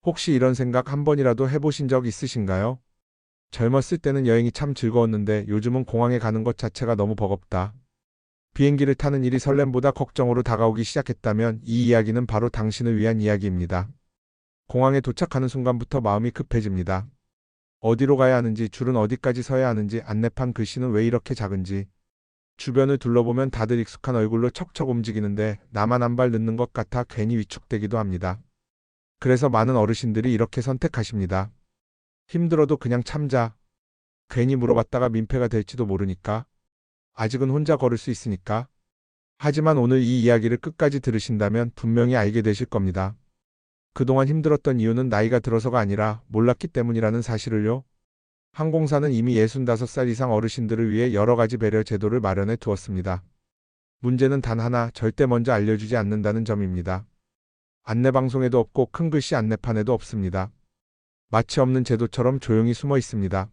혹시 이런 생각 한 번이라도 해보신 적 있으신가요? 젊었을 때는 여행이 참 즐거웠는데 요즘은 공항에 가는 것 자체가 너무 버겁다. 비행기를 타는 일이 설렘보다 걱정으로 다가오기 시작했다면 이 이야기는 바로 당신을 위한 이야기입니다. 공항에 도착하는 순간부터 마음이 급해집니다. 어디로 가야 하는지, 줄은 어디까지 서야 하는지, 안내판 글씨는 왜 이렇게 작은지. 주변을 둘러보면 다들 익숙한 얼굴로 척척 움직이는데 나만 한 발 늦는 것 같아 괜히 위축되기도 합니다. 그래서 많은 어르신들이 이렇게 선택하십니다. 힘들어도 그냥 참자. 괜히 물어봤다가 민폐가 될지도 모르니까. 아직은 혼자 걸을 수 있으니까. 하지만 오늘 이 이야기를 끝까지 들으신다면 분명히 알게 되실 겁니다. 그동안 힘들었던 이유는 나이가 들어서가 아니라 몰랐기 때문이라는 사실을요. 항공사는 이미 65살 이상 어르신들을 위해 여러 가지 배려 제도를 마련해 두었습니다. 문제는 단 하나, 절대 먼저 알려주지 않는다는 점입니다. 안내방송에도 없고 큰 글씨 안내판에도 없습니다. 마치 없는 제도처럼 조용히 숨어 있습니다.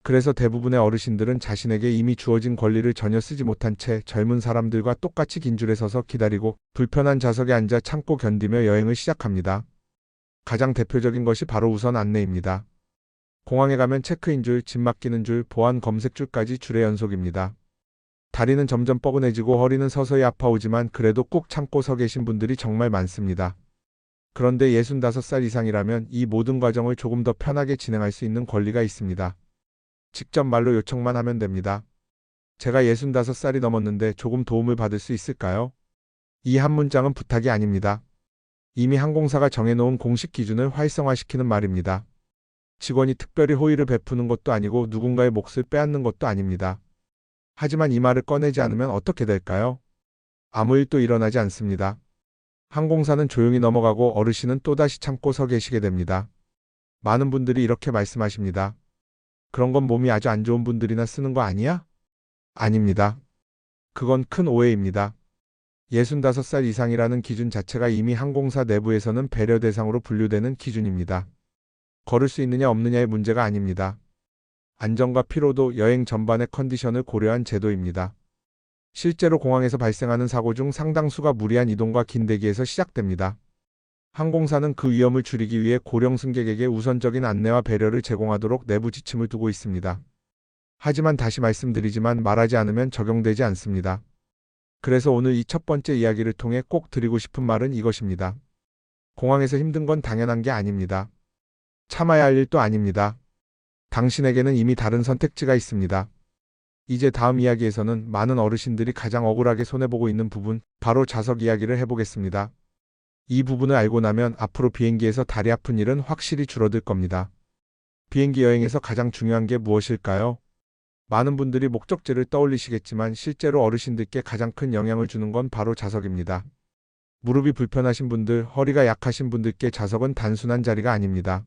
그래서 대부분의 어르신들은 자신에게 이미 주어진 권리를 전혀 쓰지 못한 채 젊은 사람들과 똑같이 긴 줄에 서서 기다리고 불편한 좌석에 앉아 참고 견디며 여행을 시작합니다. 가장 대표적인 것이 바로 우선 안내입니다. 공항에 가면 체크인 줄, 짐 맡기는 줄, 보안 검색 줄까지 줄의 연속입니다. 다리는 점점 뻐근해지고 허리는 서서히 아파오지만 그래도 꾹 참고 서 계신 분들이 정말 많습니다. 그런데 65살 이상이라면 이 모든 과정을 조금 더 편하게 진행할 수 있는 권리가 있습니다. 직접 말로 요청만 하면 됩니다. 제가 65살이 넘었는데 조금 도움을 받을 수 있을까요? 이 한 문장은 부탁이 아닙니다. 이미 항공사가 정해놓은 공식 기준을 활성화시키는 말입니다. 직원이 특별히 호의를 베푸는 것도 아니고 누군가의 몫을 빼앗는 것도 아닙니다. 하지만 이 말을 꺼내지 않으면 어떻게 될까요? 아무 일도 일어나지 않습니다. 항공사는 조용히 넘어가고 어르신은 또다시 참고 서 계시게 됩니다. 많은 분들이 이렇게 말씀하십니다. 그런 건 몸이 아주 안 좋은 분들이나 쓰는 거 아니야? 아닙니다. 그건 큰 오해입니다. 65살 이상이라는 기준 자체가 이미 항공사 내부에서는 배려 대상으로 분류되는 기준입니다. 걸을 수 있느냐 없느냐의 문제가 아닙니다. 안전과 피로도, 여행 전반의 컨디션을 고려한 제도입니다. 실제로 공항에서 발생하는 사고 중 상당수가 무리한 이동과 긴 대기에서 시작됩니다. 항공사는 그 위험을 줄이기 위해 고령 승객에게 우선적인 안내와 배려를 제공하도록 내부 지침을 두고 있습니다. 하지만 다시 말씀드리지만 말하지 않으면 적용되지 않습니다. 그래서 오늘 이 첫 번째 이야기를 통해 꼭 드리고 싶은 말은 이것입니다. 공항에서 힘든 건 당연한 게 아닙니다. 참아야 할 일도 아닙니다. 당신에게는 이미 다른 선택지가 있습니다. 이제 다음 이야기에서는 많은 어르신들이 가장 억울하게 손해보고 있는 부분, 바로 좌석 이야기를 해보겠습니다. 이 부분을 알고 나면 앞으로 비행기에서 다리 아픈 일은 확실히 줄어들 겁니다. 비행기 여행에서 가장 중요한 게 무엇일까요? 많은 분들이 목적지를 떠올리시겠지만 실제로 어르신들께 가장 큰 영향을 주는 건 바로 좌석입니다. 무릎이 불편하신 분들, 허리가 약하신 분들께 좌석은 단순한 자리가 아닙니다.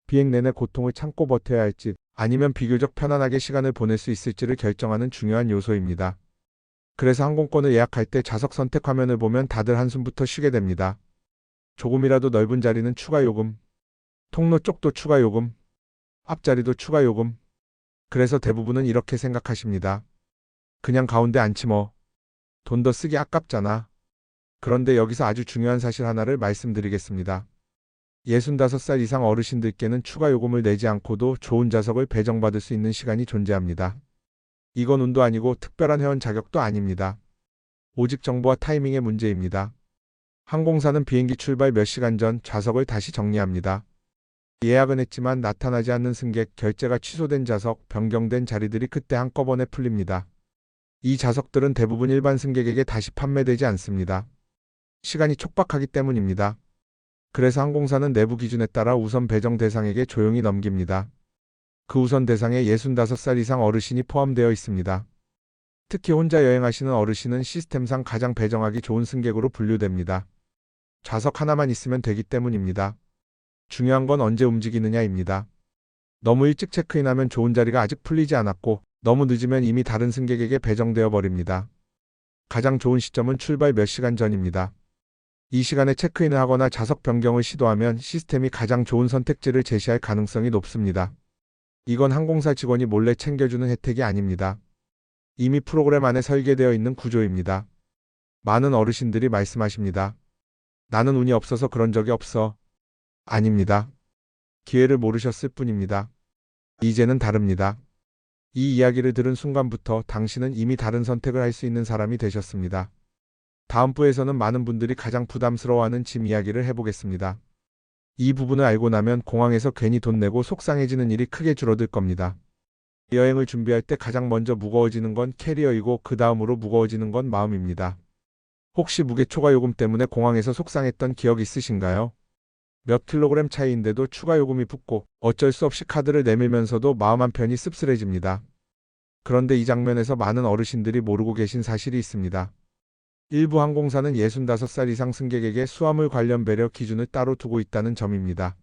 비행 내내 고통을 참고 버텨야 할지 아니면 비교적 편안하게 시간을 보낼 수 있을지를 결정하는 중요한 요소입니다. 그래서 항공권을 예약할 때 좌석 선택 화면을 보면 다들 한숨부터 쉬게 됩니다. 조금이라도 넓은 자리는 추가 요금, 통로 쪽도 추가 요금, 앞자리도 추가 요금. 그래서 대부분은 이렇게 생각하십니다. 그냥 가운데 앉지 뭐. 돈 더 쓰기 아깝잖아. 그런데 여기서 아주 중요한 사실 하나를 말씀드리겠습니다. 65살 이상 어르신들께는 추가 요금을 내지 않고도 좋은 좌석을 배정받을 수 있는 시간이 존재합니다. 이건 운도 아니고 특별한 회원 자격도 아닙니다. 오직 정보와 타이밍의 문제입니다. 항공사는 비행기 출발 몇 시간 전 좌석을 다시 정리합니다. 예약은 했지만 나타나지 않는 승객, 결제가 취소된 좌석, 변경된 자리들이 그때 한꺼번에 풀립니다. 이 좌석들은 대부분 일반 승객에게 다시 판매되지 않습니다. 시간이 촉박하기 때문입니다. 그래서 항공사는 내부 기준에 따라 우선 배정 대상에게 조용히 넘깁니다. 그 우선 대상에 65살 이상 어르신이 포함되어 있습니다. 특히 혼자 여행하시는 어르신은 시스템상 가장 배정하기 좋은 승객으로 분류됩니다. 좌석 하나만 있으면 되기 때문입니다. 중요한 건 언제 움직이느냐입니다. 너무 일찍 체크인하면 좋은 자리가 아직 풀리지 않았고 너무 늦으면 이미 다른 승객에게 배정되어 버립니다. 가장 좋은 시점은 출발 몇 시간 전입니다. 이 시간에 체크인을 하거나 좌석 변경을 시도하면 시스템이 가장 좋은 선택지를 제시할 가능성이 높습니다. 이건 항공사 직원이 몰래 챙겨주는 혜택이 아닙니다. 이미 프로그램 안에 설계되어 있는 구조입니다. 많은 어르신들이 말씀하십니다. 나는 운이 없어서 그런 적이 없어. 아닙니다. 기회를 모르셨을 뿐입니다. 이제는 다릅니다. 이 이야기를 들은 순간부터 당신은 이미 다른 선택을 할 수 있는 사람이 되셨습니다. 다음 부에서는 많은 분들이 가장 부담스러워하는 짐 이야기를 해보겠습니다. 이 부분을 알고 나면 공항에서 괜히 돈 내고 속상해지는 일이 크게 줄어들 겁니다. 여행을 준비할 때 가장 먼저 무거워지는 건 캐리어이고 그 다음으로 무거워지는 건 마음입니다. 혹시 무게 초과 요금 때문에 공항에서 속상했던 기억 있으신가요? 몇 킬로그램 차이인데도 추가 요금이 붙고 어쩔 수 없이 카드를 내밀면서도 마음 한편이 씁쓸해집니다. 그런데 이 장면에서 많은 어르신들이 모르고 계신 사실이 있습니다. 일부 항공사는 65살 이상 승객에게 수화물 관련 배려 기준을 따로 두고 있다는 점입니다.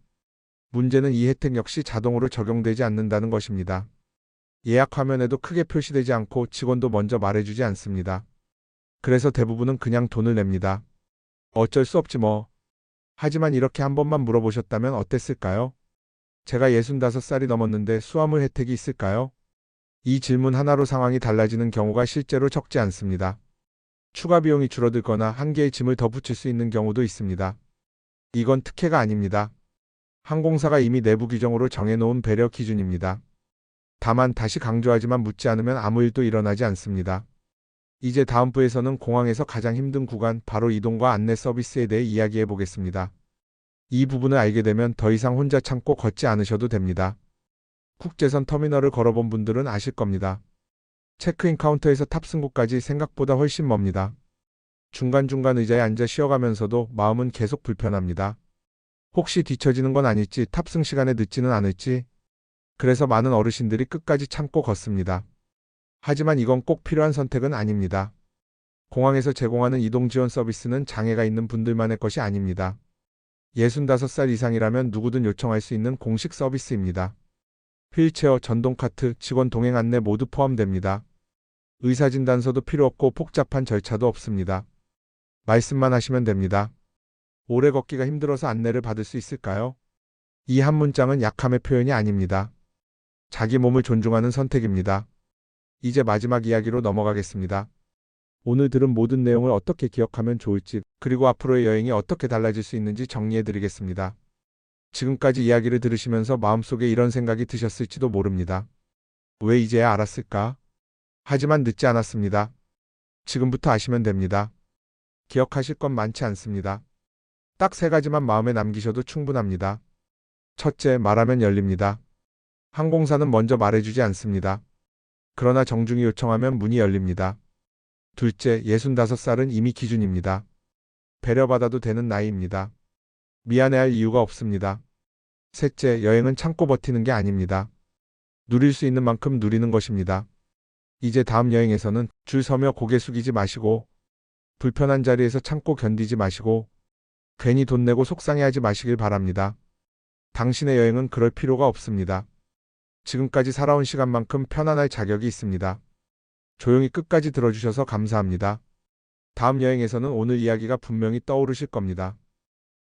문제는 이 혜택 역시 자동으로 적용되지 않는다는 것입니다. 예약 화면에도 크게 표시되지 않고 직원도 먼저 말해주지 않습니다. 그래서 대부분은 그냥 돈을 냅니다. 어쩔 수 없지 뭐. 하지만 이렇게 한 번만 물어보셨다면 어땠을까요? 제가 65살이 넘었는데 수화물 혜택이 있을까요? 이 질문 하나로 상황이 달라지는 경우가 실제로 적지 않습니다. 추가 비용이 줄어들거나 한 개의 짐을 더 붙일 수 있는 경우도 있습니다. 이건 특혜가 아닙니다. 항공사가 이미 내부 규정으로 정해놓은 배려 기준입니다. 다만 다시 강조하지만 묻지 않으면 아무 일도 일어나지 않습니다. 이제 다음 부에서는 공항에서 가장 힘든 구간, 바로 이동과 안내 서비스에 대해 이야기해 보겠습니다. 이 부분을 알게 되면 더 이상 혼자 참고 걷지 않으셔도 됩니다. 국제선 터미널을 걸어본 분들은 아실 겁니다. 체크인 카운터에서 탑승구까지 생각보다 훨씬 멉니다. 중간중간 의자에 앉아 쉬어가면서도 마음은 계속 불편합니다. 혹시 뒤처지는 건 아닐지, 탑승 시간에 늦지는 않을지. 그래서 많은 어르신들이 끝까지 참고 걷습니다. 하지만 이건 꼭 필요한 선택은 아닙니다. 공항에서 제공하는 이동 지원 서비스는 장애가 있는 분들만의 것이 아닙니다. 65살 이상이라면 누구든 요청할 수 있는 공식 서비스입니다. 휠체어, 전동카트, 직원 동행 안내 모두 포함됩니다. 의사진단서도 필요 없고 복잡한 절차도 없습니다. 말씀만 하시면 됩니다. 오래 걷기가 힘들어서 안내를 받을 수 있을까요? 이 한 문장은 약함의 표현이 아닙니다. 자기 몸을 존중하는 선택입니다. 이제 마지막 이야기로 넘어가겠습니다. 오늘 들은 모든 내용을 어떻게 기억하면 좋을지, 그리고 앞으로의 여행이 어떻게 달라질 수 있는지 정리해 드리겠습니다. 지금까지 이야기를 들으시면서 마음속에 이런 생각이 드셨을지도 모릅니다. 왜 이제야 알았을까? 하지만 늦지 않았습니다. 지금부터 아시면 됩니다. 기억하실 건 많지 않습니다. 딱 3가지만 마음에 남기셔도 충분합니다. 첫째, 말하면 열립니다. 항공사는 먼저 말해주지 않습니다. 그러나 정중히 요청하면 문이 열립니다. 둘째, 65살은 이미 기준입니다. 배려받아도 되는 나이입니다. 미안해할 이유가 없습니다. 셋째, 여행은 참고 버티는 게 아닙니다. 누릴 수 있는 만큼 누리는 것입니다. 이제 다음 여행에서는 줄 서며 고개 숙이지 마시고, 불편한 자리에서 참고 견디지 마시고, 괜히 돈 내고 속상해하지 마시길 바랍니다. 당신의 여행은 그럴 필요가 없습니다. 지금까지 살아온 시간만큼 편안할 자격이 있습니다. 조용히 끝까지 들어주셔서 감사합니다. 다음 여행에서는 오늘 이야기가 분명히 떠오르실 겁니다.